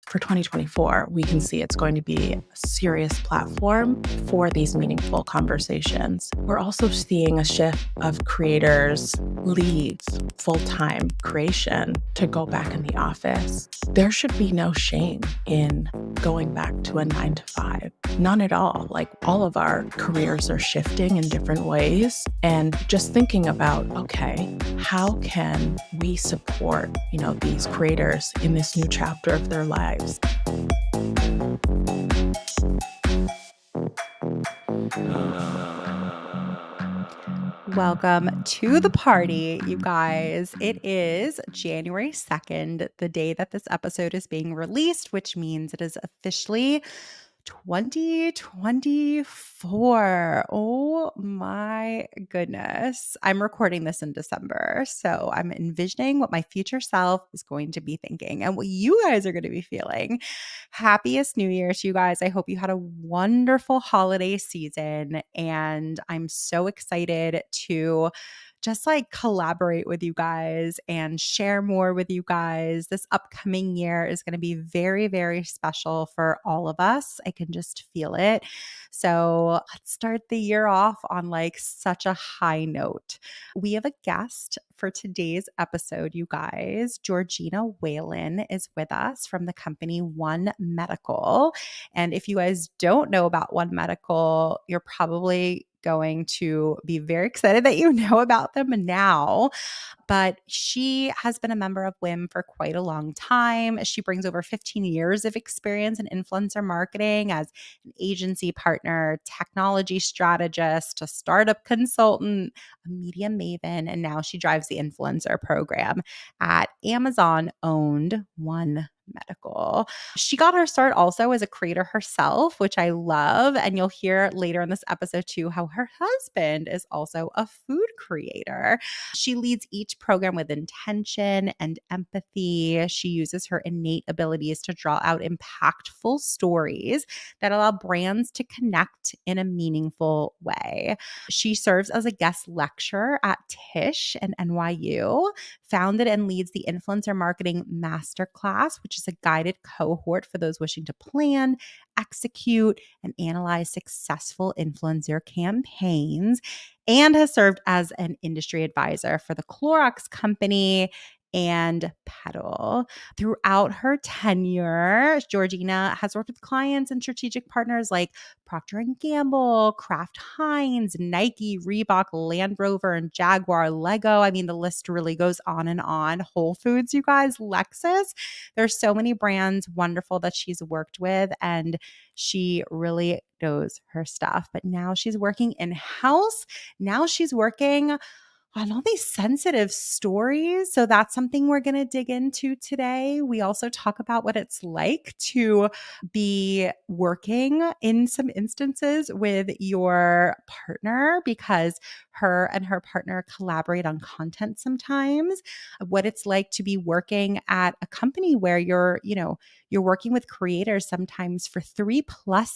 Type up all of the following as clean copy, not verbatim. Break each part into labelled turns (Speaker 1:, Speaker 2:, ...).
Speaker 1: for 2024, we can see it's going to be a serious platform for these meaningful conversations. We're also seeing a shift of creators leave full-time creation to go back in the office. There should be no shame in going back to a 9 to 5. None at all. Like, all of our careers are shifting in different ways. And just thinking about, okay, how can we support, these creators in this new chapter of their lives?
Speaker 2: Welcome to the party, you guys. It is January 2nd, the day that this episode is being released, which means it is officially 2024. Oh my goodness. I'm recording this in December, so I'm envisioning what my future self is going to be thinking and what you guys are going to be feeling. Happiest New Year to you guys. I hope you had a wonderful holiday season, and I'm so excited to just collaborate with you guys and share more with you guys. This upcoming year is going to be very, very special for all of us. I can just feel it. So let's start the year off on such a high note. We have a guest for today's episode, you guys. Georgina Whalen is with us from the company One Medical. And if you guys don't know about One Medical, you're probably going to be very excited that you know about them now. But she has been a member of WIM for quite a long time. She brings over 15 years of experience in influencer marketing as an agency partner, technology strategist, a startup consultant, a media maven, and now she drives the influencer program at Amazon-owned One Medical. She got her start also as a creator herself, which I love. And you'll hear later in this episode too how her husband is also a food creator. She leads each program with intention and empathy. She uses her innate abilities to draw out impactful stories that allow brands to connect in a meaningful way. She serves as a guest lecturer at Tisch and NYU, founded and leads the Influencer Marketing Masterclass, which is a guided cohort for those wishing to plan, execute, and analyze successful influencer campaigns, and has served as an industry advisor for the Clorox Company and Petal. Throughout her tenure, Georgina has worked with clients and strategic partners like Procter & Gamble, Kraft Heinz, Nike, Reebok, Land Rover, and Jaguar, Lego. I mean, the list really goes on and on. Whole Foods, you guys, Lexus. There's so many brands wonderful that she's worked with, and she really knows her stuff. But now she's working in-house. Now she's working on all these sensitive stories. So that's something we're going to dig into today. We also talk about what it's like to be working in some instances with your partner, because her and her partner collaborate on content sometimes, what it's like to be working at a company where you're working with creators sometimes for 3+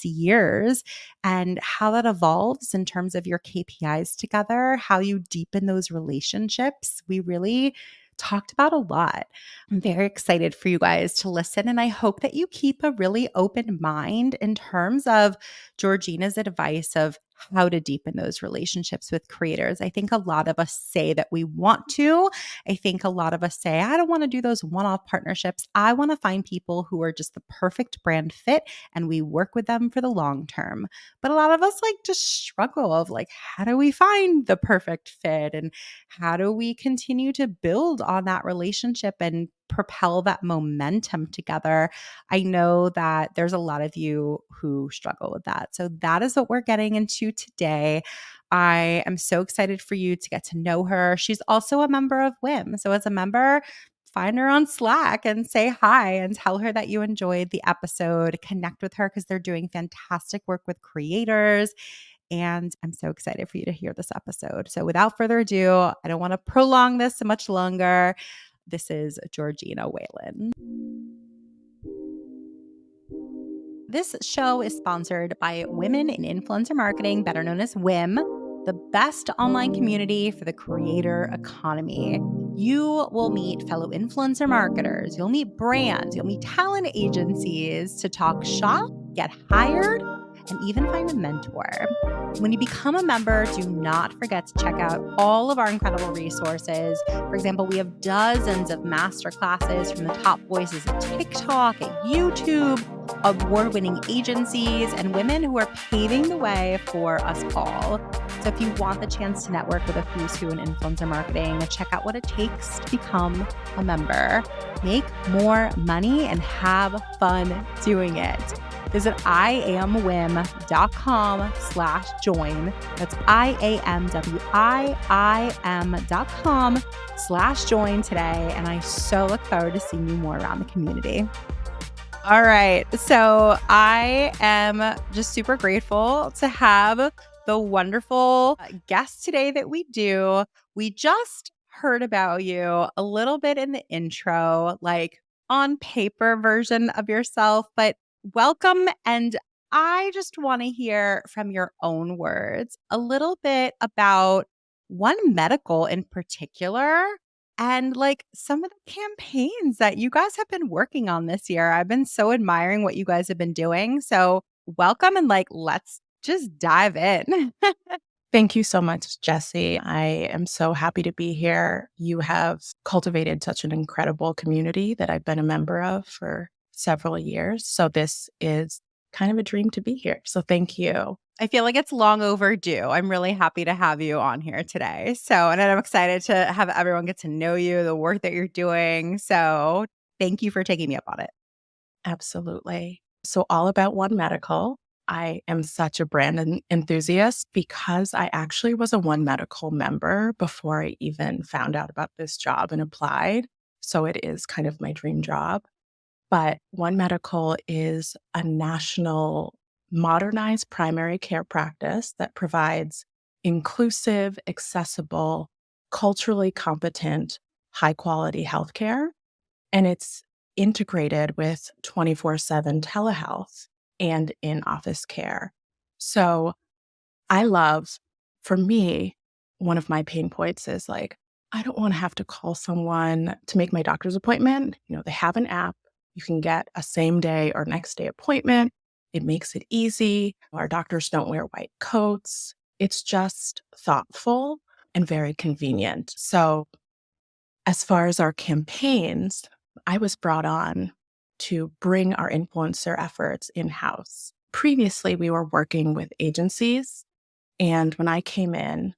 Speaker 2: years, and how that evolves in terms of your KPIs together, how you deepen those relationships. We really talked about a lot. I'm very excited for you guys to listen, and I hope that you keep a really open mind in terms of Georgina's advice of how to deepen those relationships with creators. I think a lot of us say that we want to. I think a lot of us say, I don't want to do those one-off partnerships. I want to find people who are just the perfect brand fit, and we work with them for the long term. But a lot of us just struggle of how do we find the perfect fit, and how do we continue to build on that relationship and propel that momentum together? I know that there's a lot of you who struggle with that. So that is what we're getting into today. I am so excited for you to get to know her. She's also a member of WIM. So as a member, find her on Slack and say hi and tell her that you enjoyed the episode. Connect with her because they're doing fantastic work with creators. And I'm so excited for you to hear this episode. So without further ado, I don't want to prolong this much longer. This is Georgina Whalen. This show is sponsored by Women in Influencer Marketing, better known as WIM, the best online community for the creator economy. You will meet fellow influencer marketers, you'll meet brands, you'll meet talent agencies to talk shop, get hired, and even find a mentor. When you become a member, do not forget to check out all of our incredible resources. For example, we have dozens of masterclasses from the top voices at TikTok, at YouTube, award-winning agencies, and women who are paving the way for us all. So if you want the chance to network with a who's who in influencer marketing, check out what it takes to become a member. Make more money and have fun doing it. Visit iamwim.com/join. That's iamwim.com/join today. And I so look forward to seeing you more around the community. All right. So I am just super grateful to have the wonderful guest today that we do. We just heard about you a little bit in the intro, like on paper version of yourself, but welcome. And I just want to hear from your own words a little bit about One Medical in particular and like some of the campaigns that you guys have been working on this year. I've been so admiring what you guys have been doing. So welcome and like, let's just dive in.
Speaker 1: Thank you so much, Jessie. I am so happy to be here. You have cultivated such an incredible community that I've been a member of for several years. So this is kind of a dream to be here. So thank you.
Speaker 2: I feel like it's long overdue. I'm really happy to have you on here today. So, and I'm excited to have everyone get to know you, the work that you're doing. So thank you for taking me up on it.
Speaker 1: Absolutely. So all about One Medical. I am such a brand enthusiast because I actually was a One Medical member before I even found out about this job and applied. So it is kind of my dream job. But One Medical is a national modernized primary care practice that provides inclusive, accessible, culturally competent, high quality healthcare. And it's integrated with 24/7 telehealth and in office care. So I love, for me, one of my pain points is like, I don't want to have to call someone to make my doctor's appointment. They have an app. You can get a same day or next day appointment. It makes it easy. Our doctors don't wear white coats. It's just thoughtful and very convenient. So, as far as our campaigns, I was brought on to bring our influencer efforts in-house. Previously, we were working with agencies, and when I came in,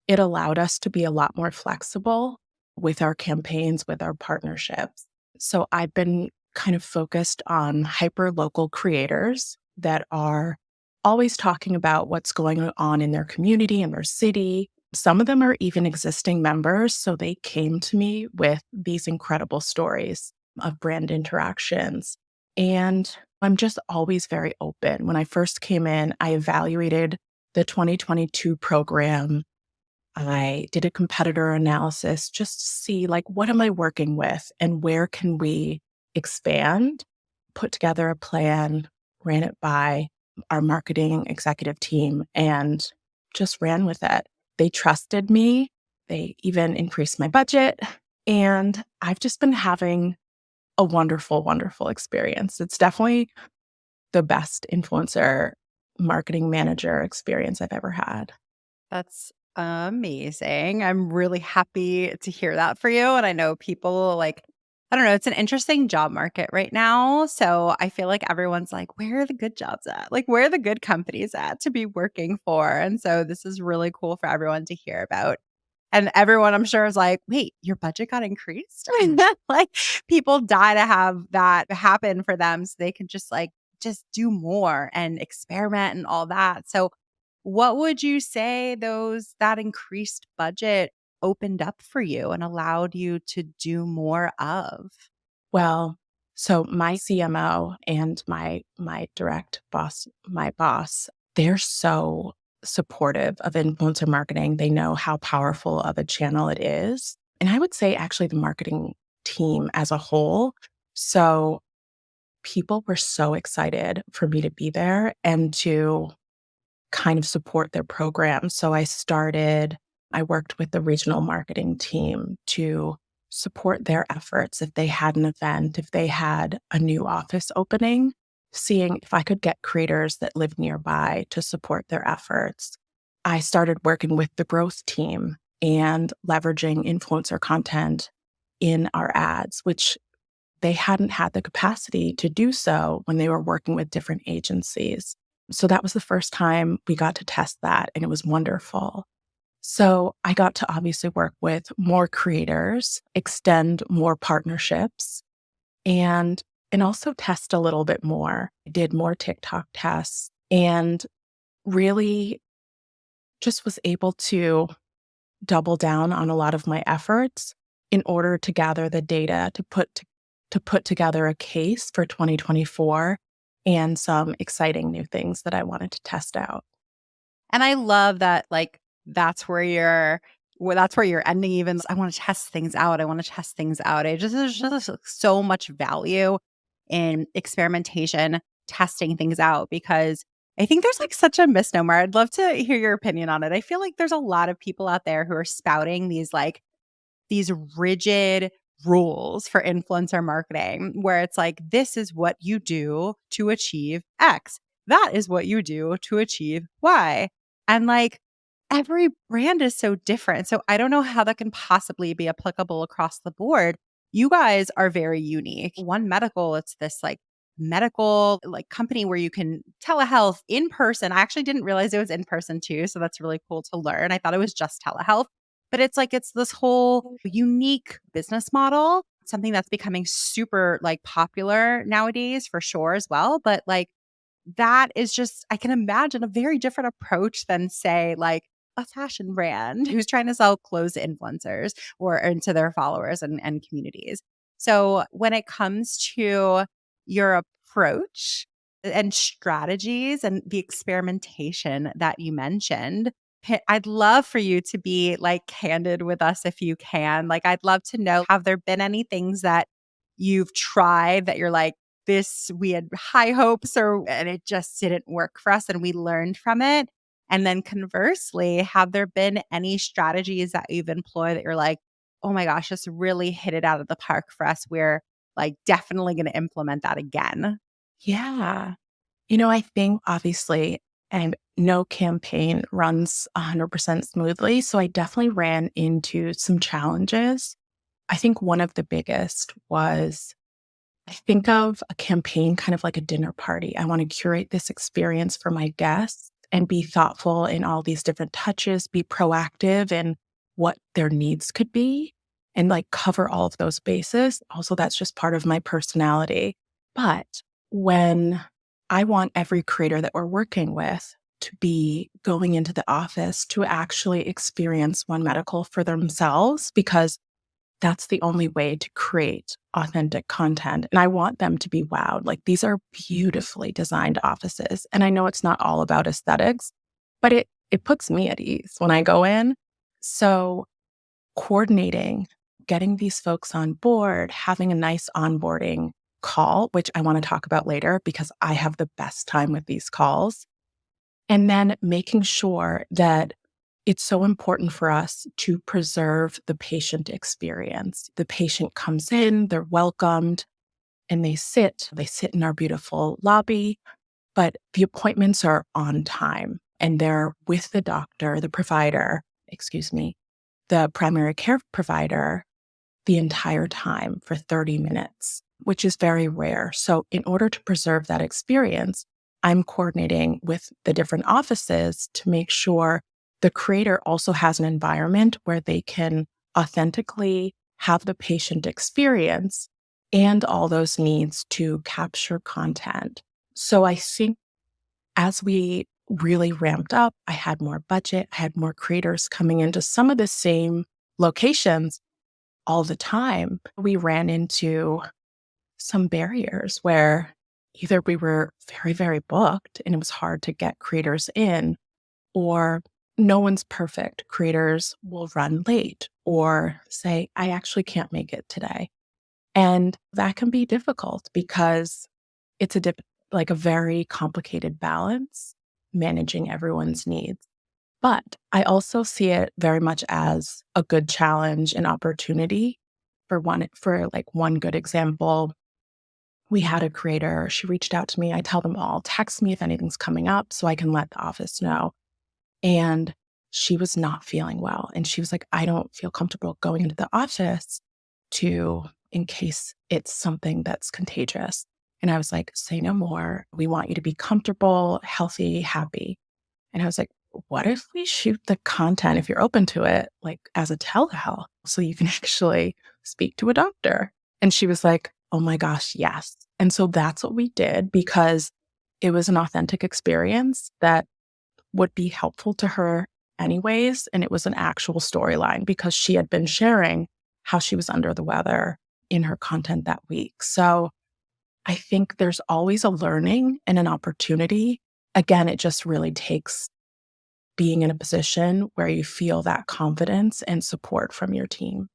Speaker 1: it allowed us to be a lot more flexible with our campaigns, with our partnerships. So I've been kind of focused on hyper-local creators that are always talking about what's going on in their community, in their city. Some of them are even existing members, so they came to me with these incredible stories of brand interactions. And I'm just always very open. When I first came in, I evaluated the 2022 program. I did a competitor analysis just to see, like, what am I working with and where can we expand? Put together a plan, ran it by our marketing executive team, and just ran with it. They trusted me. They even increased my budget. And I've just been having a wonderful, wonderful experience. It's definitely the best influencer marketing manager experience I've ever had.
Speaker 2: That's amazing. I'm really happy to hear that for you. And I know people like, I don't know, it's an interesting job market right now. So I feel like everyone's like, where are the good jobs at? Like, where are the good companies at to be working for? And so this is really cool for everyone to hear about. And everyone, I'm sure, is like, wait, your budget got increased? Like, people die to have that happen for them so they can just do more and experiment and all that. So what would you say that increased budget opened up for you and allowed you to do more of?
Speaker 1: Well, so my CMO and my direct boss, my boss, they're so supportive of influencer marketing. They know how powerful of a channel it is. And I would say actually the marketing team as a whole. So people were so excited for me to be there and to kind of support their program. So I started I worked with the regional marketing team to support their efforts if they had an event, if they had a new office opening, seeing if I could get creators that lived nearby to support their efforts. I started working with the growth team and leveraging influencer content in our ads, which they hadn't had the capacity to do so when they were working with different agencies. So that was the first time we got to test that, and it was wonderful. So I got to obviously work with more creators, extend more partnerships, and also test a little bit more. I did more TikTok tests and really just was able to double down on a lot of my efforts in order to gather the data to put together a case for 2024 and some exciting new things that I wanted to test out.
Speaker 2: And I love that, like, that's where you're ending even. I want to test things out. I want to test things out. There's just like, so much value in experimentation, testing things out, because I think there's like such a misnomer. I'd love to hear your opinion on it. I feel like there's a lot of people out there who are spouting these rigid rules for influencer marketing where it's like, this is what you do to achieve X. That is what you do to achieve Y. And like every brand is so different. So I don't know how that can possibly be applicable across the board. You guys are very unique. One Medical, it's this like medical like company where you can telehealth in person. I actually didn't realize it was in person too. So that's really cool to learn. I thought it was just telehealth. But it's like it's this whole unique business model, something that's becoming super like popular nowadays for sure as well. But like that is just, I can imagine a very different approach than say like a fashion brand who's trying to sell clothes to influencers or into their followers and communities. So when it comes to your approach and strategies and the experimentation that you mentioned, I'd love for you to be like candid with us if you can. Like, I'd love to know, have there been any things that you've tried that you're like, this, we had high hopes and it just didn't work for us and we learned from it? And then conversely, have there been any strategies that you've employed that you're like, oh my gosh, this really hit it out of the park for us. We're like definitely going to implement that again.
Speaker 1: Yeah. I think obviously, and no campaign runs 100% smoothly. So I definitely ran into some challenges. I think one of the biggest was I think of a campaign kind of like a dinner party. I want to curate this experience for my guests and be thoughtful in all these different touches, be proactive in what their needs could be, and like cover all of those bases. Also, that's just part of my personality. But when I want every creator that we're working with to be going into the office to actually experience One Medical for themselves, because that's the only way to create authentic content. And I want them to be wowed. Like, these are beautifully designed offices. And I know it's not all about aesthetics, but it puts me at ease when I go in. So coordinating, getting these folks on board, having a nice onboarding call, which I want to talk about later because I have the best time with these calls. And then making sure that it's so important for us to preserve the patient experience. The patient comes in, they're welcomed, and they sit in our beautiful lobby, but the appointments are on time and they're with the doctor, the provider, the primary care provider the entire time for 30 minutes, which is very rare. So in order to preserve that experience, I'm coordinating with the different offices to make sure the creator also has an environment where they can authentically have the patient experience and all those needs to capture content. So I think as we really ramped up, I had more budget, I had more creators coming into some of the same locations all the time. We ran into some barriers where either we were very, very booked and it was hard to get creators in, or no one's perfect. Creators will run late or say, I actually can't make it today. And that can be difficult because it's like a very complicated balance managing everyone's needs. But I also see it very much as a good challenge and opportunity. For one good example, we had a creator, she reached out to me. I tell them all, text me if anything's coming up so I can let the office know. And she was not feeling well. And she was like, I don't feel comfortable going into the office in case it's something that's contagious. And I was like, say no more. We want you to be comfortable, healthy, happy. And I was like, what if we shoot the content, if you're open to it, like as a telehealth, so you can actually speak to a doctor? And she was like, oh my gosh, yes. And so that's what we did because it was an authentic experience that would be helpful to her anyways. And it was an actual storyline because she had been sharing how she was under the weather in her content that week. So I think there's always a learning and an opportunity. Again, it just really takes being in a position where you feel that confidence and support from your team.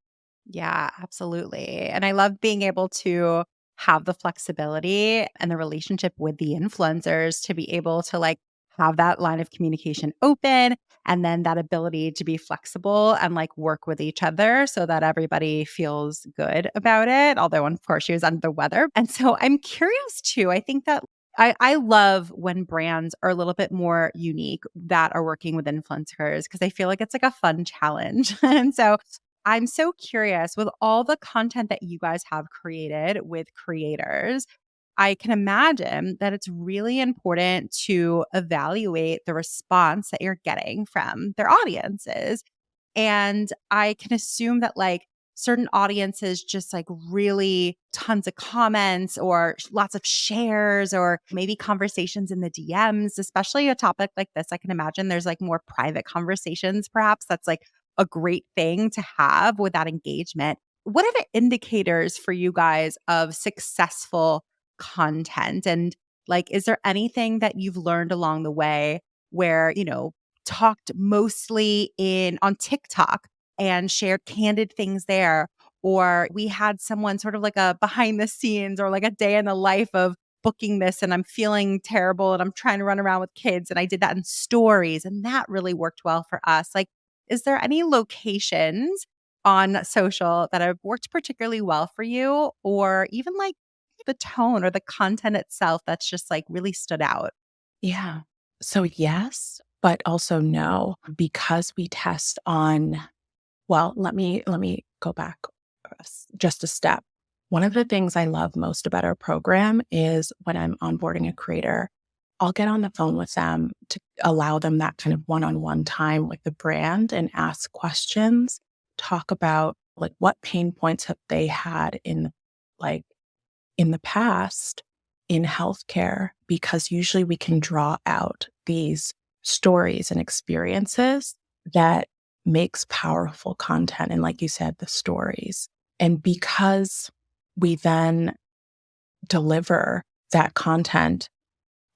Speaker 2: Yeah, absolutely. And I love being able to have the flexibility and the relationship with the influencers to be able to like have that line of communication open and then that ability to be flexible and like work with each other so that everybody feels good about it. Although, of course, she was under the weather. And so I'm curious too. I think that I love when brands are a little bit more unique that are working with influencers because I feel like it's like a fun challenge. And so I'm so curious with all the content that you guys have created with creators. I can imagine that it's really important to evaluate the response that you're getting from their audiences. And I can assume that like certain audiences just like really tons of comments or lots of shares or maybe conversations in the DMs, especially a topic like this. I can imagine there's like more private conversations, perhaps that's like a great thing to have with that engagement. What are the indicators for you guys of successful content? And like, is there anything that you've learned along the way where, talked mostly in on TikTok and shared candid things there? Or we had someone sort of like a behind the scenes or like a day in the life of booking this and I'm feeling terrible and I'm trying to run around with kids. And I did that in stories and that really worked well for us. Like, is there any locations on social that have worked particularly well for you or even like the tone or the content itself that's just like really stood out?
Speaker 1: Yeah. So yes, but also no, because we test on, well, let me go back just a step. One of the things I love most about our program is when I'm onboarding a creator, I'll get on the phone with them to allow them that kind of one-on-one time with the brand and ask questions, talk about like what pain points have they had like in the past in healthcare, because usually we can draw out these stories and experiences that makes powerful content. And like you said, the stories. And because we then deliver that content,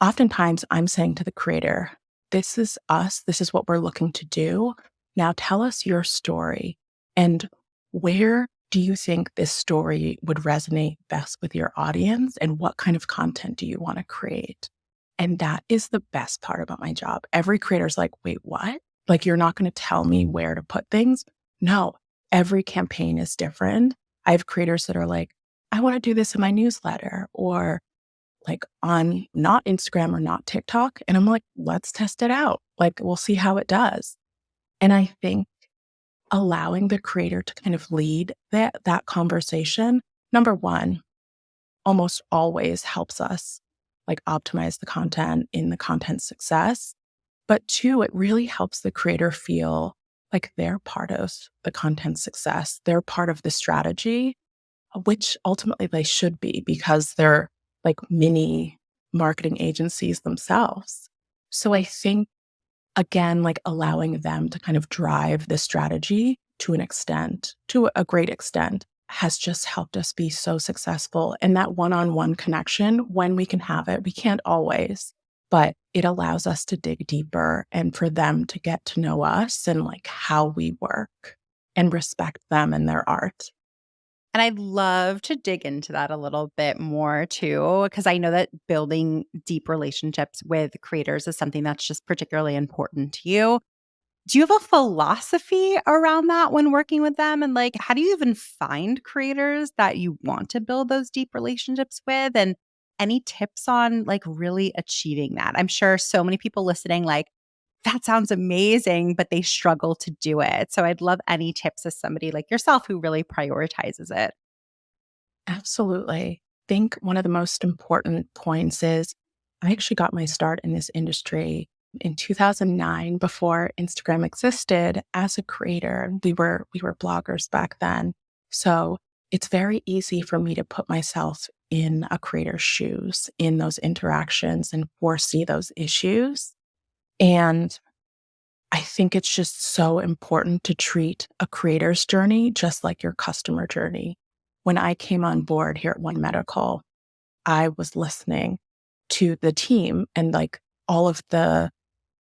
Speaker 1: oftentimes I'm saying to the creator, this is us. This is what we're looking to do. Now tell us your story. And where do you think this story would resonate best with your audience? And what kind of content do you want to create? And that is the best part about my job. Every creator's like, wait, what? Like, you're not going to tell me where to put things? No, every campaign is different. I have creators that are like, I want to do this in my newsletter or like on not Instagram or not TikTok. And I'm like, let's test it out. Like, we'll see how it does. And I think allowing the creator to kind of lead that conversation, number one, almost always helps us like optimize the content in the content success. But two, it really helps the creator feel like they're part of the content success. They're part of the strategy, which ultimately they should be because they're like mini marketing agencies themselves. So I think, again, like allowing them to kind of drive the strategy to an extent, to a great extent, has just helped us be so successful. And that one on one connection, when we can have it, we can't always, but it allows us to dig deeper and for them to get to know us and like how we work and respect them and their art.
Speaker 2: And I'd love to dig into that a little bit more too, because I know that building deep relationships with creators is something that's just particularly important to you. Do you have a philosophy around that when working with them? And like, how do you even find creators that you want to build those deep relationships with? And any tips on like really achieving that? I'm sure so many people listening, like, that sounds amazing, but they struggle to do it. So I'd love any tips as somebody like yourself who really prioritizes it.
Speaker 1: Absolutely. I think one of the most important points is I actually got my start in this industry in 2009 before Instagram existed as a creator. We were bloggers back then. So it's very easy for me to put myself in a creator's shoes in those interactions and foresee those issues. And I think it's just so important to treat a creator's journey just like your customer journey. When I came on board here at One Medical, I was listening to the team and like all of the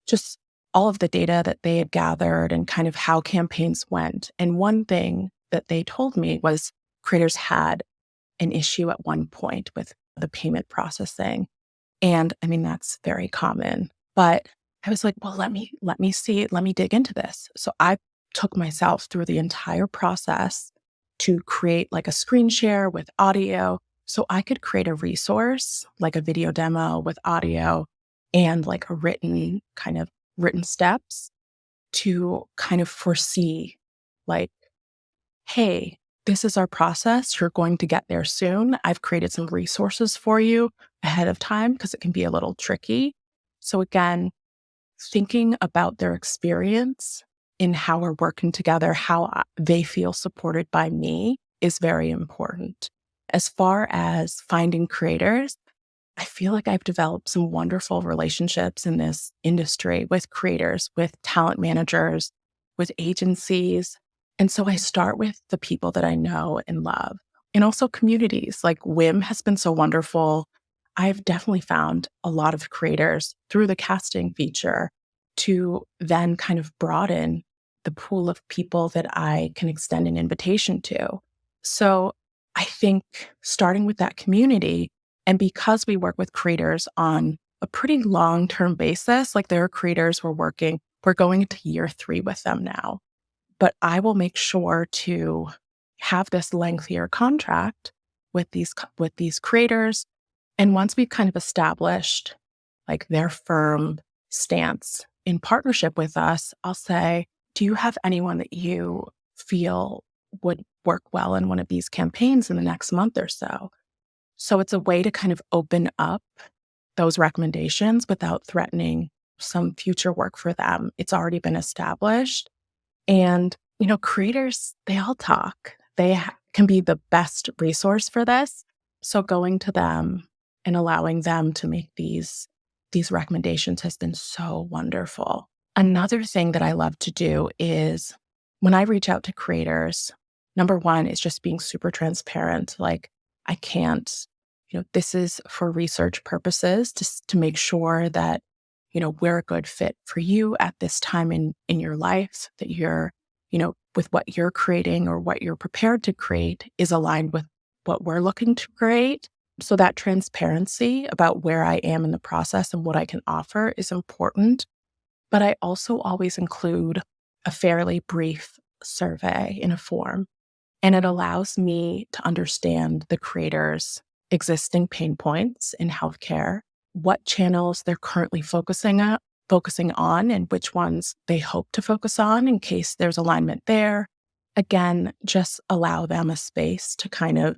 Speaker 1: just all of the data that they had gathered and kind of how campaigns went. And one thing that they told me was creators had an issue at one point with the payment processing. And I mean, that's very common. But I was like, well, let me see, let me dig into this. So I took myself through the entire process to create like a screen share with audio. So I could create a resource, like a video demo with audio and like a written steps to kind of foresee like, hey, this is our process. You're going to get there soon. I've created some resources for you ahead of time because it can be a little tricky. So, again, thinking about their experience in how we're working together, how they feel supported by me is very important. As far as finding creators, I feel like I've developed some wonderful relationships in this industry with creators, with talent managers, with agencies. And so I start with the people that I know and love, and also communities. Like WIM has been so wonderful. I've definitely found a lot of creators through the casting feature to then kind of broaden the pool of people that I can extend an invitation to. So I think starting with that community, and because we work with creators on a pretty long term basis, like there are creators we're going into year 3 with them now. But I will make sure to have this lengthier contract with these creators. And once we've kind of established like their firm stance in partnership with us, I'll say, do you have anyone that you feel would work well in one of these campaigns in the next month or so? So it's a way to kind of open up those recommendations without threatening some future work for them. It's already been established. And, creators, they all talk. Can be the best resource for this. So going to them and allowing them to make these recommendations has been so wonderful. Another thing that I love to do is when I reach out to creators, number one is just being super transparent. Like, I can't, this is for research purposes to make sure that, we're a good fit for you at this time in your life, that you're, with what you're creating or what you're prepared to create is aligned with what we're looking to create. So that transparency about where I am in the process and what I can offer is important. But I also always include a fairly brief survey in a form. And it allows me to understand the creator's existing pain points in healthcare, what channels they're currently focusing on, and which ones they hope to focus on in case there's alignment there. Again, just allow them a space to kind of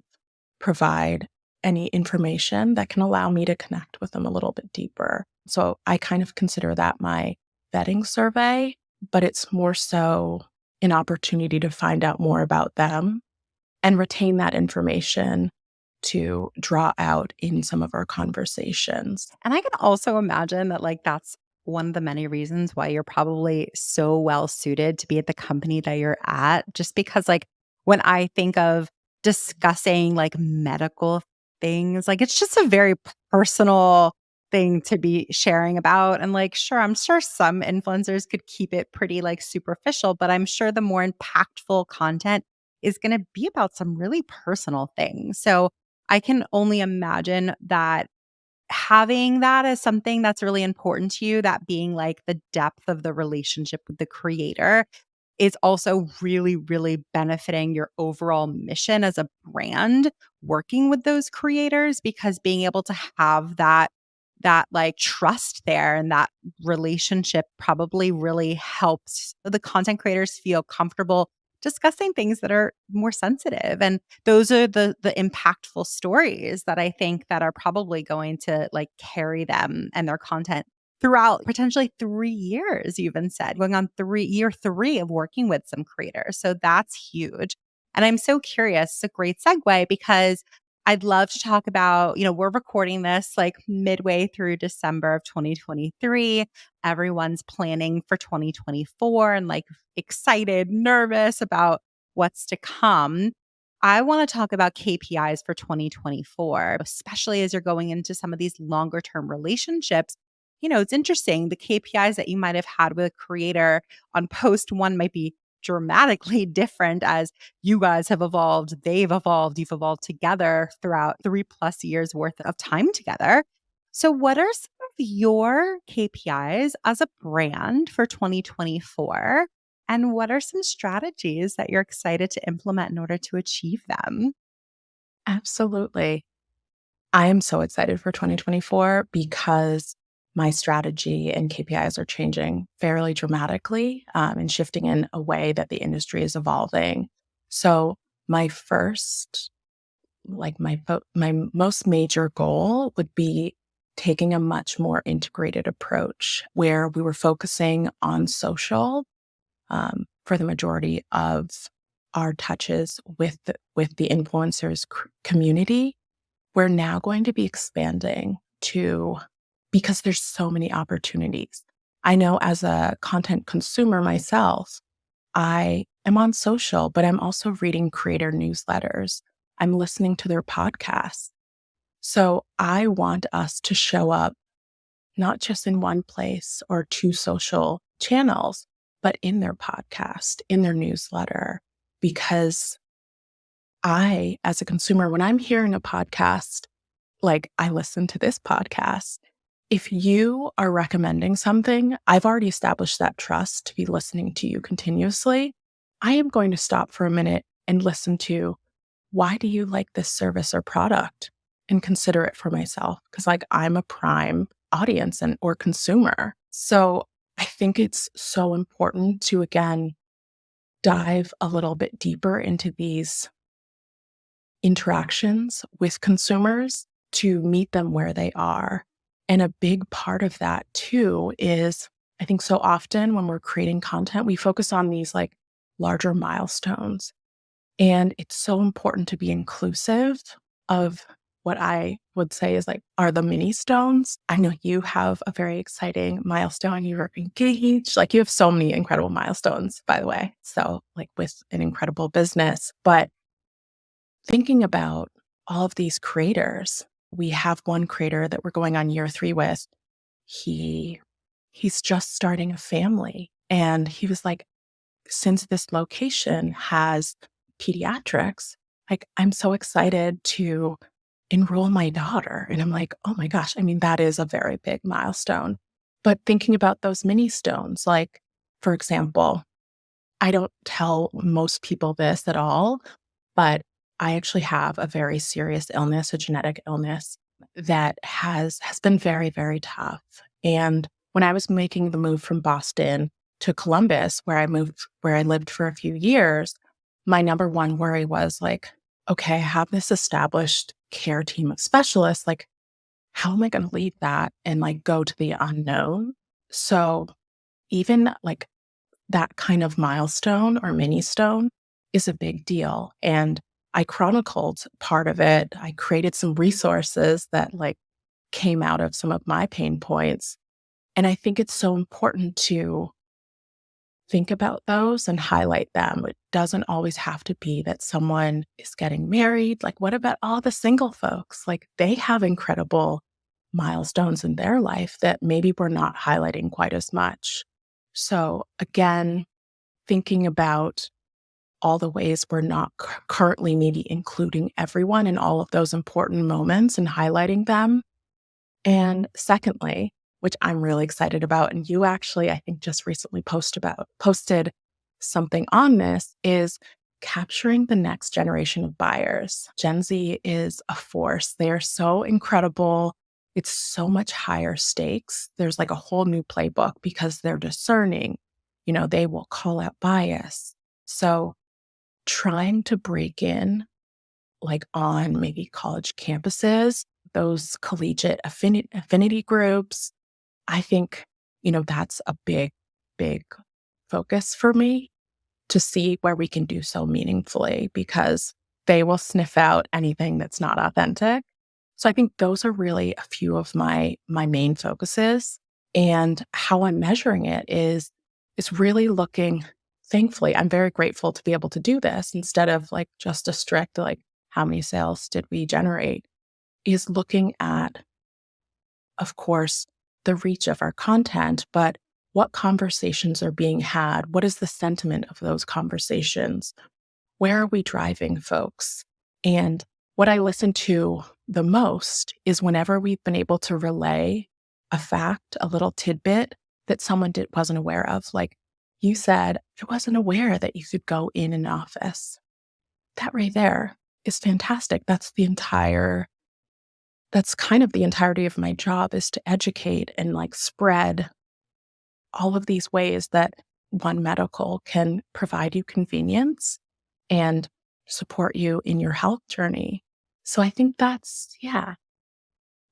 Speaker 1: provide any information that can allow me to connect with them a little bit deeper. So I kind of consider that my vetting survey, but it's more so an opportunity to find out more about them and retain that information to draw out in some of our conversations.
Speaker 2: And I can also imagine that, like, that's one of the many reasons why you're probably so well suited to be at the company that you're at. Just because, like, when I think of discussing like medical things, like, it's just a very personal thing to be sharing about. And, like, sure, I'm sure some influencers could keep it pretty like superficial, but I'm sure the more impactful content is going to be about some really personal things. So I can only imagine that having that as something that's really important to you, that being like the depth of the relationship with the creator, is also really, really benefiting your overall mission as a brand working with those creators, because being able to have that like trust there and that relationship probably really helps the content creators feel comfortable discussing things that are more sensitive. And those are the impactful stories that I think that are probably going to like carry them and their content throughout potentially 3 years. You even said going on year 3 of working with some creators. So that's huge. And I'm so curious. It's a great segue because I'd love to talk about, we're recording this like midway through December of 2023. Everyone's planning for 2024 and like excited, nervous about what's to come. I want to talk about KPIs for 2024, especially as you're going into some of these longer term relationships. It's interesting. The KPIs that you might have had with a creator on post one might be dramatically different as you guys have evolved, they've evolved, you've evolved together throughout 3+ years worth of time together. So, what are some of your KPIs as a brand for 2024? And what are some strategies that you're excited to implement in order to achieve them?
Speaker 1: Absolutely. I am so excited for 2024 because my strategy and KPIs are changing fairly dramatically and shifting in a way that the industry is evolving. So, my first, like my most major goal would be taking a much more integrated approach where we were focusing on social for the majority of our touches with the influencers community. We're now going to be expanding to, because there's so many opportunities. I know as a content consumer myself, I am on social, but I'm also reading creator newsletters. I'm listening to their podcasts. So I want us to show up not just in one place or two social channels, but in their podcast, in their newsletter, because I, as a consumer, when I'm hearing a podcast, like I listen to this podcast, if you are recommending something, I've already established that trust to be listening to you continuously. I am going to stop for a minute and listen to, why do you like this service or product, and consider it for myself? Because like I'm a prime audience and or consumer. So I think it's so important to again dive a little bit deeper into these interactions with consumers to meet them where they are. And a big part of that too is, I think so often when we're creating content, we focus on these like larger milestones. And it's so important to be inclusive of what I would say is like, are the mini stones. I know you have a very exciting milestone. You're engaged. Like you have so many incredible milestones, by the way. So like with an incredible business, but thinking about all of these creators, we have one creator that we're going on year 3 with. He's just starting a family. And he was like, since this location has pediatrics, like I'm so excited to enroll my daughter. And I'm like, oh my gosh, I mean, that is a very big milestone. But thinking about those mini stones, like, for example, I don't tell most people this at all, but I actually have a very serious illness, a genetic illness that has been very, very tough. And when I was making the move from Boston to Columbus, where I lived for a few years, my number one worry was like, okay, I have this established care team of specialists. Like, how am I going to leave that and like go to the unknown? So even like that kind of milestone or mini stone is a big deal. And I chronicled part of it. I created some resources that like came out of some of my pain points. And I think it's so important to think about those and highlight them. It doesn't always have to be that someone is getting married. Like, what about all the single folks? Like, they have incredible milestones in their life that maybe we're not highlighting quite as much. So, again, thinking about all the ways we're not currently maybe including everyone in all of those important moments and highlighting them, And secondly, which I'm really excited about, and you actually, I think, just recently posted something on this, is capturing the next generation of buyers. Gen Z is a force. They are so incredible. It's so much higher stakes. There's like a whole new playbook because they're discerning. They will call out bias. So trying to break in like on maybe college campuses, those collegiate affinity groups, I think, that's a big, big focus for me to see where we can do so meaningfully because they will sniff out anything that's not authentic. So I think those are really a few of my main focuses. And how I'm measuring it is really looking, thankfully, I'm very grateful to be able to do this instead of like just a strict like how many sales did we generate, is looking at, of course, the reach of our content, but what conversations are being had? What is the sentiment of those conversations? Where are we driving folks? And what I listen to the most is whenever we've been able to relay a fact, a little tidbit that someone wasn't aware of. Like you said, I wasn't aware that you could go in an office. That right there is fantastic. That's kind of the entirety of my job, is to educate and like spread all of these ways that One Medical can provide you convenience and support you in your health journey. So I think yeah.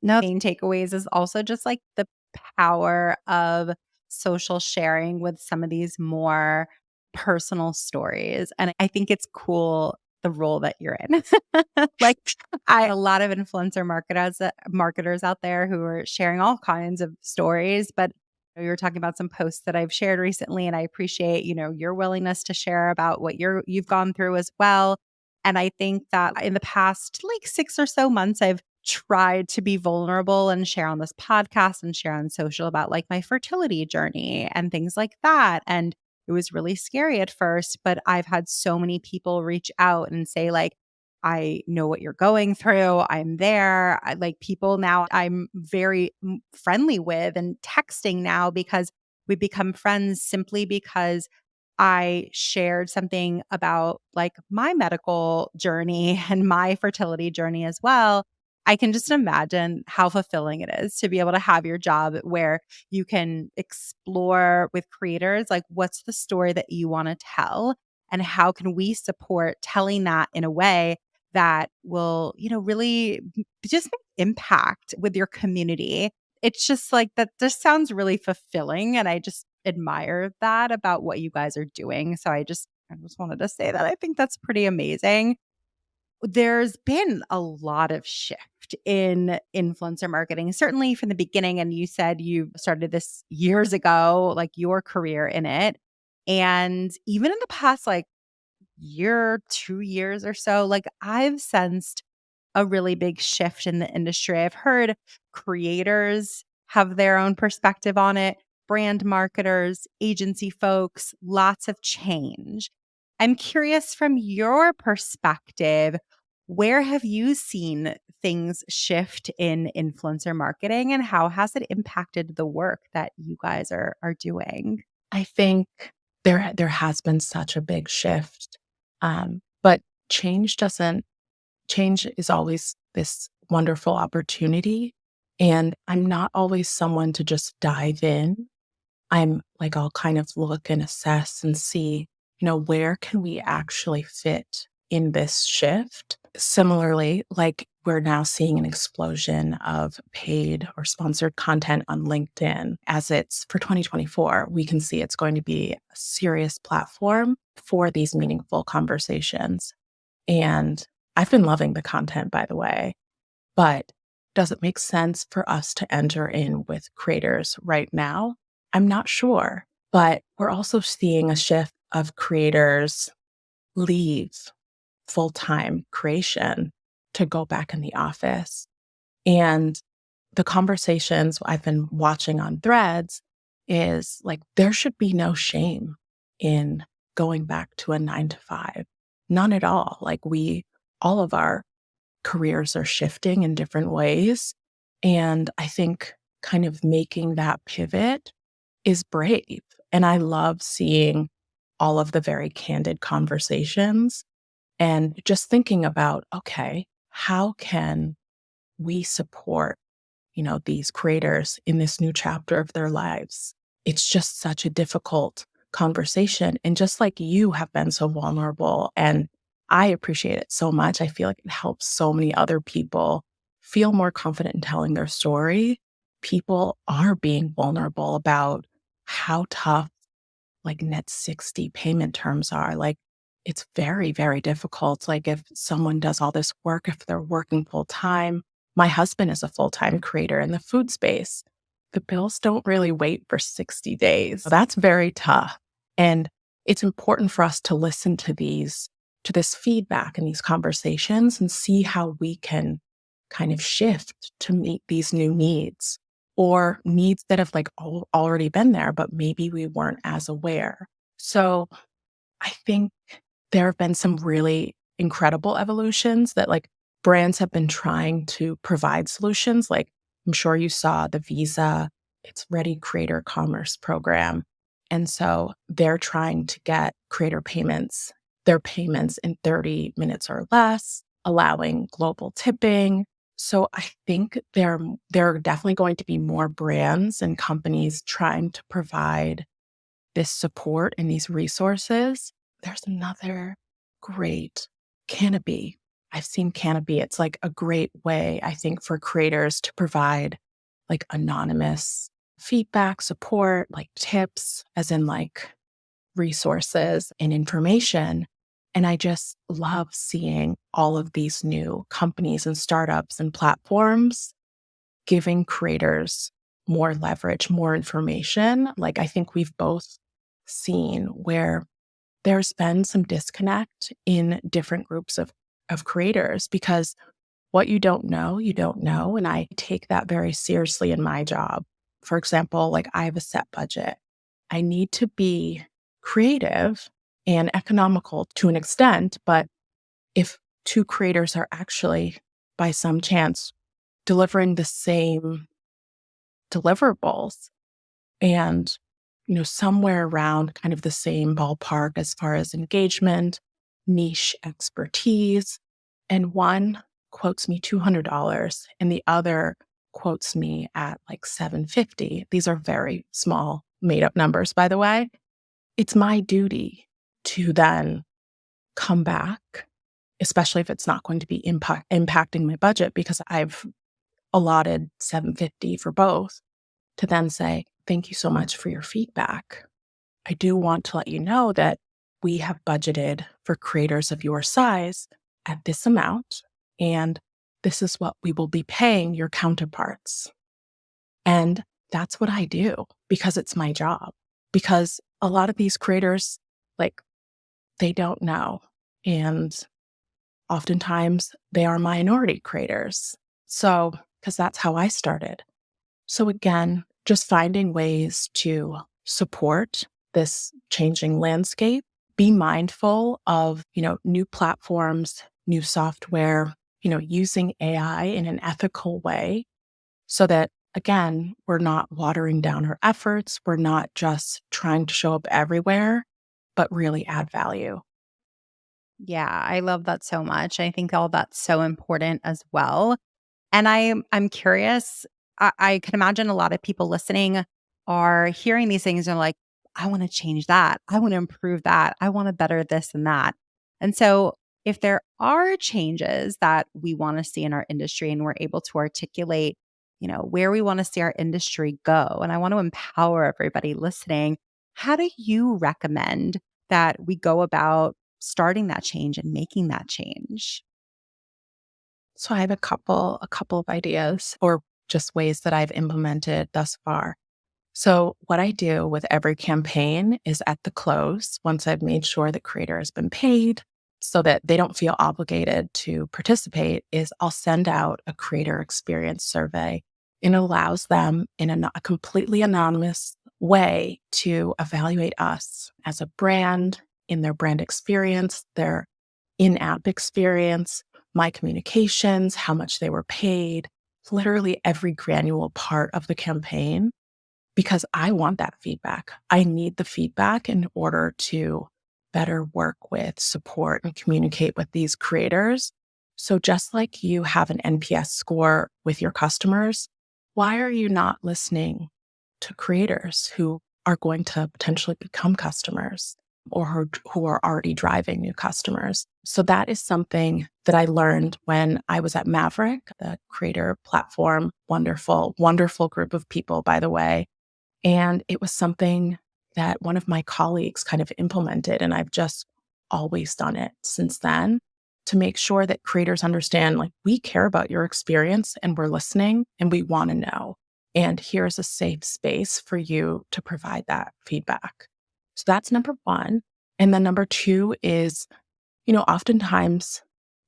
Speaker 2: No, main takeaways is also just like the power of social sharing with some of these more personal stories. And I think it's cool the role that you're in. Like a lot of influencer marketers out there who are sharing all kinds of stories, but you were talking about some posts that I've shared recently, and I appreciate, your willingness to share about what you've gone through as well. And I think that in the past like 6 or so months, I've tried to be vulnerable and share on this podcast and share on social about like my fertility journey and things like that. And it was really scary at first, but I've had so many people reach out and say like, I know what you're going through. I'm there. Like people now I'm very friendly with and texting now because we become friends simply because I shared something about like my medical journey and my fertility journey as well. I can just imagine how fulfilling it is to be able to have your job where you can explore with creators like what's the story that you want to tell and how can we support telling that in a way that will, really just make impact with your community. It's just like that just sounds really fulfilling and I just admire that about what you guys are doing. So I just wanted to say that I think that's pretty amazing. There's been a lot of shift in influencer marketing, certainly from the beginning. And you said you started this years ago, like your career in it. And even in the past, like year, 2 years or so, like I've sensed a really big shift in the industry. I've heard creators have their own perspective on it, brand marketers, agency folks, lots of change. I'm curious from your perspective, where have you seen things shift in influencer marketing and how has it impacted the work that you guys are doing?
Speaker 1: I think there has been such a big shift. But change is always this wonderful opportunity. And I'm not always someone to just dive in. I'm like, I'll kind of look and assess and see, where can we actually fit in this shift? Similarly, like we're now seeing an explosion of paid or sponsored content on LinkedIn. As it's for 2024, we can see it's going to be a serious platform for these meaningful conversations. And I've been loving the content, by the way, but does it make sense for us to enter in with creators right now? I'm not sure, but we're also seeing a shift of creators leave full-time creation to go back in the office. And the conversations I've been watching on threads is like, there should be no shame in going back to a 9 to 5. None at all. Like all of our careers are shifting in different ways. And I think kind of making that pivot is brave. And I love seeing all of the very candid conversations and just thinking about, okay, how can we support, these creators in this new chapter of their lives? It's just such a difficult conversation. And just like you have been so vulnerable, and I appreciate it so much, I feel like it helps so many other people feel more confident in telling their story. People are being vulnerable about how tough like net 60 payment terms are. Like it's very, very difficult. Like if someone does all this work, if they're working full time, my husband is a full time creator in the food space. The bills don't really wait for 60 days. So that's very tough. And it's important for us to listen to this feedback and these conversations and see how we can kind of shift to meet these new needs or needs that have like already been there, but maybe we weren't as aware. So I think there have been some really incredible evolutions that like brands have been trying to provide solutions. Like I'm sure you saw the Visa, it's Ready Creator Commerce program. And so they're trying to get creator payments, their payments in 30 minutes or less, allowing global tipping. So I think there are definitely going to be more brands and companies trying to provide this support and these resources. There's another great Canopy. I've seen Canopy. It's like a great way, I think, for creators to provide like anonymous feedback, support, like tips, as in like resources and information. And I just love seeing all of these new companies and startups and platforms giving creators more leverage, more information. Like I think we've both seen where there's been some disconnect in different groups of creators because what you don't know, you don't know. And I take that very seriously in my job. For example, like I have a set budget. I need to be creative and economical to an extent, but if two creators are actually, by some chance, delivering the same deliverables and somewhere around kind of the same ballpark as far as engagement, niche expertise, and one quotes me $200 and the other quotes me at like 750. These are very small made up numbers, by the way. It's my duty to then come back, especially if it's not going to be impacting my budget because I've allotted 750 for both, to then say, thank you so much for your feedback. I do want to let you know that we have budgeted for creators of your size at this amount, and this is what we will be paying your counterparts. And that's what I do because it's my job. Because a lot of these creators, like, they don't know. And oftentimes they are minority creators. So, because that's how I started. So again, just finding ways to support this changing landscape, be mindful of, new platforms, new software, using AI in an ethical way so that again, we're not watering down our efforts. We're not just trying to show up everywhere, but really add value.
Speaker 2: Yeah, I love that so much. I think all that's so important as well. And I'm curious, I can imagine a lot of people listening are hearing these things and are like, I want to change that. I want to improve that. I want to better this and that. And so if there are changes that we want to see in our industry and we're able to articulate, where we want to see our industry go, and I want to empower everybody listening, how do you recommend that we go about starting that change and making that change?
Speaker 1: So I have a couple of ideas or just ways that I've implemented thus far. So what I do with every campaign is at the close, once I've made sure the creator has been paid so that they don't feel obligated to participate, is I'll send out a creator experience survey. It allows them in a completely anonymous way to evaluate us as a brand in their brand experience, their in-app experience, my communications, how much they were paid. literally every granular part of the campaign because I want that feedback. I need the feedback in order to better work with, support, and communicate with these creators. So, just like you have an NPS score with your customers, why are you not listening to creators who are going to potentially become customers or who are already driving new customers? So, that is something that I learned when I was at Maverick, the creator platform. Wonderful, wonderful group of people, by the way. And it was something that one of my colleagues kind of implemented. And I've just always done it since then to make sure that creators understand like, we care about your experience and we're listening and we want to know. And here's a safe space for you to provide that feedback. So that's number one. And then number two is, oftentimes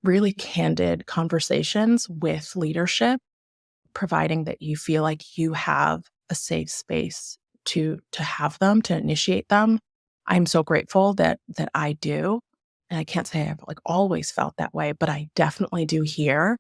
Speaker 1: really candid conversations with leadership, providing that you feel like you have a safe space to have them, to initiate them. I'm so grateful that I do. And I can't say I've like always felt that way, but I definitely do here.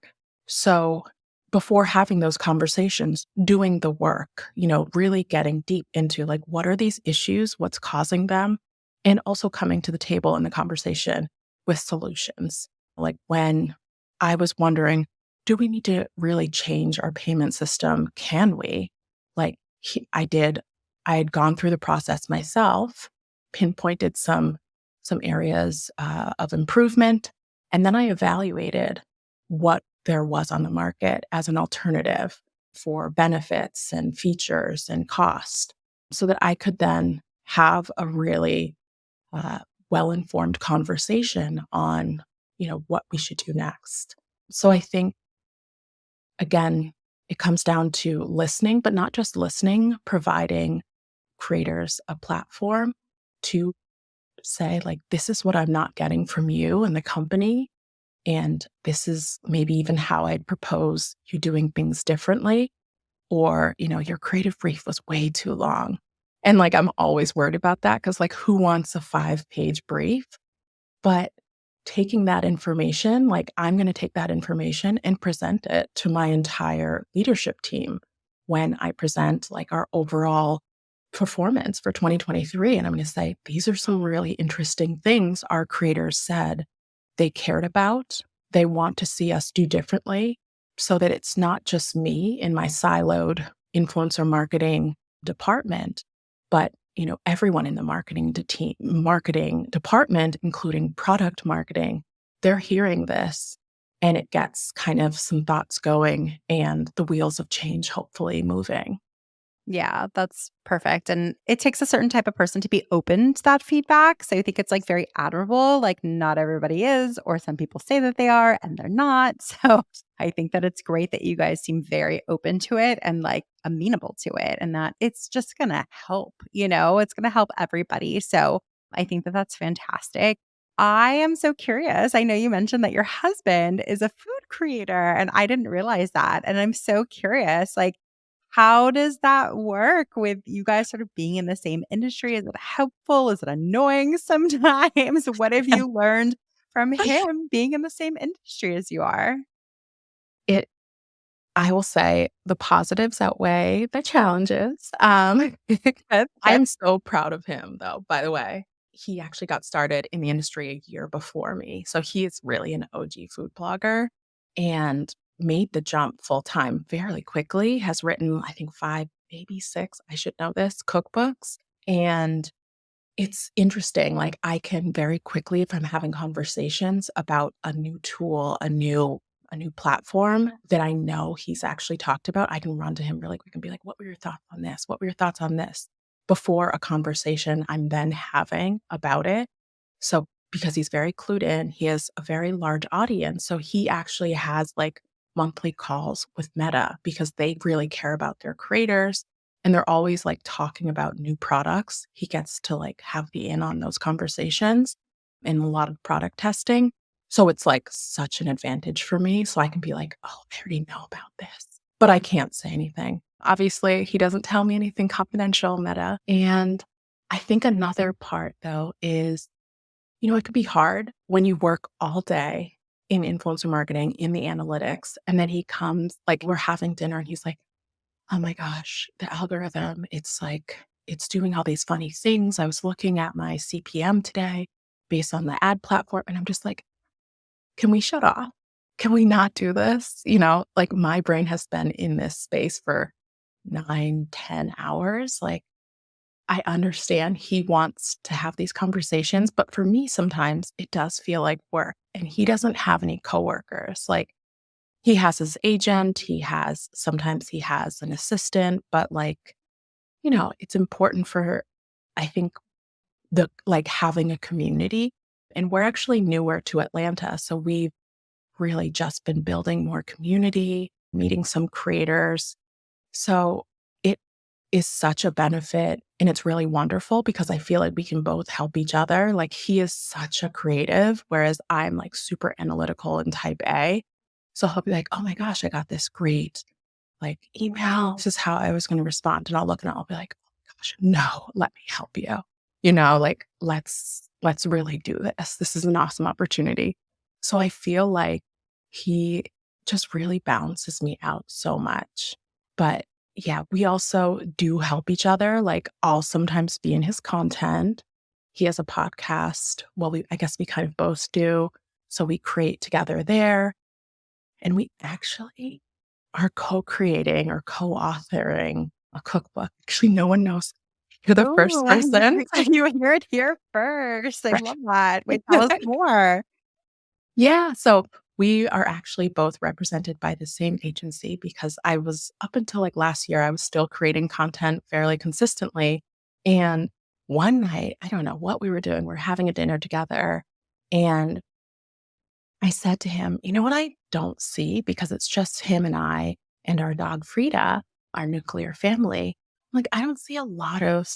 Speaker 1: So before having those conversations, doing the work, really getting deep into like what are these issues, what's causing them, and also coming to the table in the conversation with solutions. Like when I was wondering, do we need to really change our payment system? Can we? Like I had gone through the process myself, pinpointed some areas of improvement, and then I evaluated what there was on the market as an alternative for benefits and features and cost, so that I could then have a really well-informed conversation on what we should do next. So I think again, it comes down to listening, but not just listening, providing creators a platform to say, like, this is what I'm not getting from you and the company. And this is maybe even how I'd propose you doing things differently. Or, your creative brief was way too long. And like, I'm always worried about that because, like, who wants a 5-page brief? But taking that information, like I'm going to take that information and present it to my entire leadership team when I present like our overall performance for 2023. And I'm going to say, these are some really interesting things our creators said they cared about. They want to see us do differently so that it's not just me in my siloed influencer marketing department, but everyone in the marketing department, including product marketing, they're hearing this and it gets kind of some thoughts going and the wheels of change hopefully moving.
Speaker 2: Yeah, that's perfect. And it takes a certain type of person to be open to that feedback. So I think it's like very admirable. Like, not everybody is, or some people say that they are and they're not. So I think that it's great that you guys seem very open to it and like amenable to it, and that it's just going to help, it's going to help everybody. So I think that that's fantastic. I am so curious. I know you mentioned that your husband is a food creator, and I didn't realize that. And I'm so curious, like, how does that work with you guys sort of being in the same industry? Is it helpful? Is it annoying sometimes? What have you learned from him being in the same industry as you are?
Speaker 1: It I will say the positives outweigh the challenges.
Speaker 2: Good, good.
Speaker 1: I'm so proud of him though, by the way. He actually got started in the industry a year before me. So he is really an OG food blogger and made the jump full time fairly quickly, has written, I think, 5, maybe 6, I should know this, cookbooks. And it's interesting. Like I can very quickly, if I'm having conversations about a new tool, a new platform that I know he's actually talked about, I can run to him really quick and be like, what were your thoughts on this? What were your thoughts on this? Before a conversation I'm then having about it. So because he's very clued in, he has a very large audience. So he actually has like monthly calls with Meta because they really care about their creators and they're always like talking about new products. He gets to like have the in on those conversations and a lot of product testing. So it's like such an advantage for me. So I can be like, oh, I already know about this, but I can't say anything. Obviously, he doesn't tell me anything confidential, Meta. And I think another part though is, it could be hard when you work all day in influencer marketing, in the analytics. And then he comes, like, we're having dinner and he's like, oh my gosh, the algorithm, it's like, it's doing all these funny things. I was looking at my CPM today based on the ad platform. And I'm just like, can we shut off? Can we not do this? Like my brain has been in this space for 9, 10 hours. Like I understand he wants to have these conversations, but for me, sometimes it does feel like work. And he doesn't have any coworkers. Like he has his agent, sometimes he has an assistant, but like, it's important for, I think, having a community. And we're actually newer to Atlanta. So we've really just been building more community, meeting some creators. So it is such a benefit and it's really wonderful because I feel like we can both help each other. Like he is such a creative, whereas I'm like super analytical and type A. So he'll be like, oh my gosh, I got this great like email. This is how I was going to respond. And I'll look and I'll be like, oh my gosh, no, let me help you. Like let's really do this. This is an awesome opportunity. So I feel like he just really balances me out so much. But yeah, we also do help each other. Like I'll sometimes be in his content. He has a podcast. Well, I guess we kind of both do. So we create together there. And we actually are co-creating or co-authoring a cookbook. Actually, no one knows. You're the first
Speaker 2: Oh,
Speaker 1: person.
Speaker 2: you hear it here first. I
Speaker 1: Right.
Speaker 2: love that. Wait, tell us more.
Speaker 1: Yeah. So we are actually both represented by the same agency because I was up until like last year, I was still creating content fairly consistently. And one night, I don't know what we were doing. We're having a dinner together. And I said to him, you know what I don't see because it's just him and I and our dog Frida, our nuclear family. Like, I don't see a lot of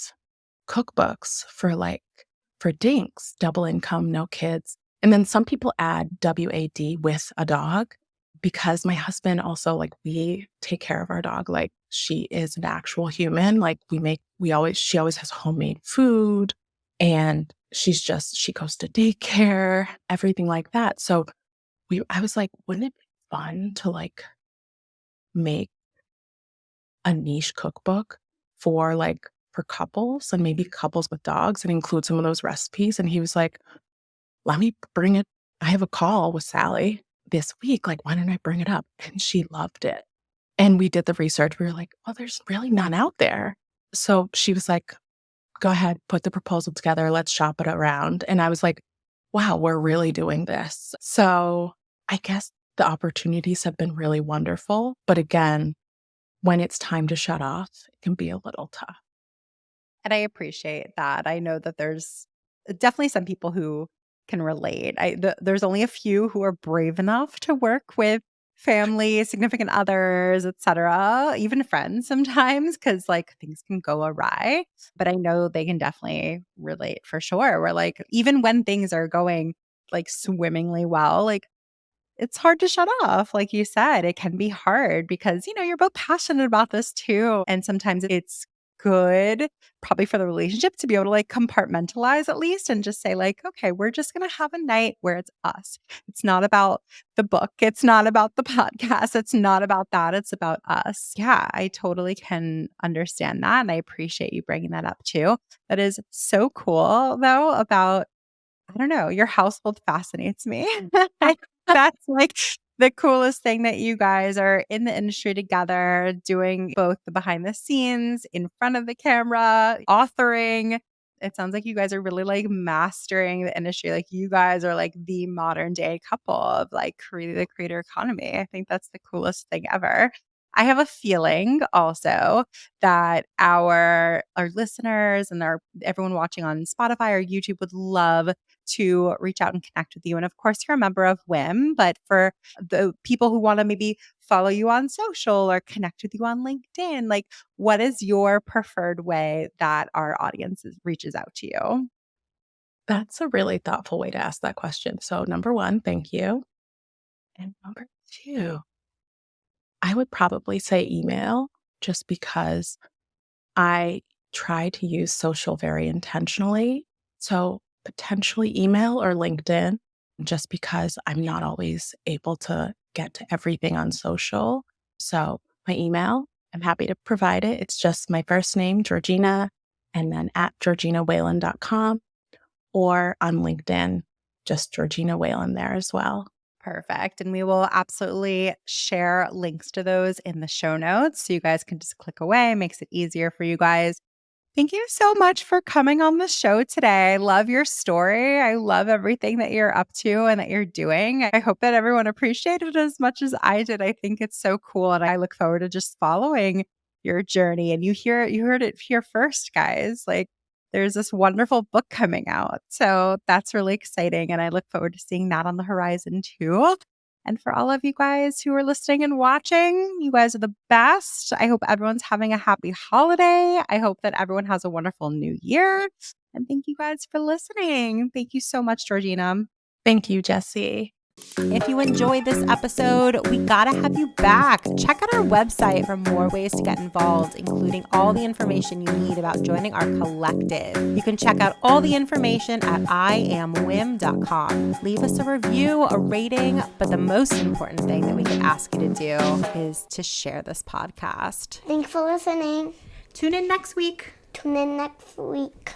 Speaker 1: cookbooks for dinks, double income, no kids. And then some people add WAD with a dog because my husband also, like, we take care of our dog. Like, she is an actual human. Like, she always has homemade food and she goes to daycare, everything like that. So I was like, wouldn't it be fun to like make a niche cookbook for couples and maybe couples with dogs and include some of those recipes? And he was like, let me bring it. I have a call with Sally this week. Like, why don't I bring it up? And she loved it. And we did the research. We were like, well, there's really none out there. So she was like, go ahead, put the proposal together. Let's shop it around. And I was like, wow, we're really doing this. So I guess the opportunities have been really wonderful. But again, when it's time to shut off, it can be a little tough.
Speaker 2: And I appreciate that. I know that there's definitely some people who can relate. There's only a few who are brave enough to work with family, significant others, etc., even friends sometimes, because like things can go awry. But I know they can definitely relate for sure. Where like even when things are going like swimmingly well, like it's hard to shut off. Like you said, it can be hard because, you're both passionate about this too. And sometimes it's good, probably for the relationship, to be able to like compartmentalize at least and just say, like, okay, we're just going to have a night where it's us. It's not about the book. It's not about the podcast. It's not about that. It's about us. Yeah, I totally can understand that. And I appreciate you bringing that up too. That is so cool, though, about I don't know, your household fascinates me. That's like the coolest thing that you guys are in the industry together, doing both the behind the scenes, in front of the camera, authoring. It sounds like you guys are really like mastering the industry. Like you guys are like the modern day couple of like the creator economy. I think that's the coolest thing ever. I have a feeling also that our listeners and everyone watching on Spotify or YouTube would love to reach out and connect with you. And of course, you're a member of WIM, but for the people who want to maybe follow you on social or connect with you on LinkedIn, like what is your preferred way that our audience reaches out to you?
Speaker 1: That's a really thoughtful way to ask that question. So, number one, thank you. And number two, I would probably say email just because I try to use social very intentionally. So, potentially email or LinkedIn. just because I'm not always able to get to everything on social. So my email, I'm happy to provide it. It's just my first name, Georgina, and then at georginawhalen.com, or on LinkedIn, just Georgina Whalen there as well.
Speaker 2: Perfect. And we will absolutely share links to those in the show notes so you guys can just click away. Makes it easier for you guys. Thank you so much for coming on the show today. I love your story. I love everything that you're up to and that you're doing. I hope that everyone appreciated it as much as I did. I think it's so cool. And I look forward to just following your journey. And you heard it here first, guys. Like, there's this wonderful book coming out. So that's really exciting. And I look forward to seeing that on the horizon too. And for all of you guys who are listening and watching, you guys are the best. I hope everyone's having a happy holiday. I hope that everyone has a wonderful new year. And thank you guys for listening. Thank you so much, Georgina.
Speaker 1: Thank you, Jessie.
Speaker 2: If you enjoyed this episode, we gotta have you back. Check out our website for more ways to get involved, including all the information you need about joining our collective. You can check out all the information at iamwim.com. Leave us a review, a rating, but the most important thing that we could ask you to do is to share this podcast.
Speaker 3: Thanks for listening.
Speaker 2: Tune in next week.
Speaker 3: Tune in next week.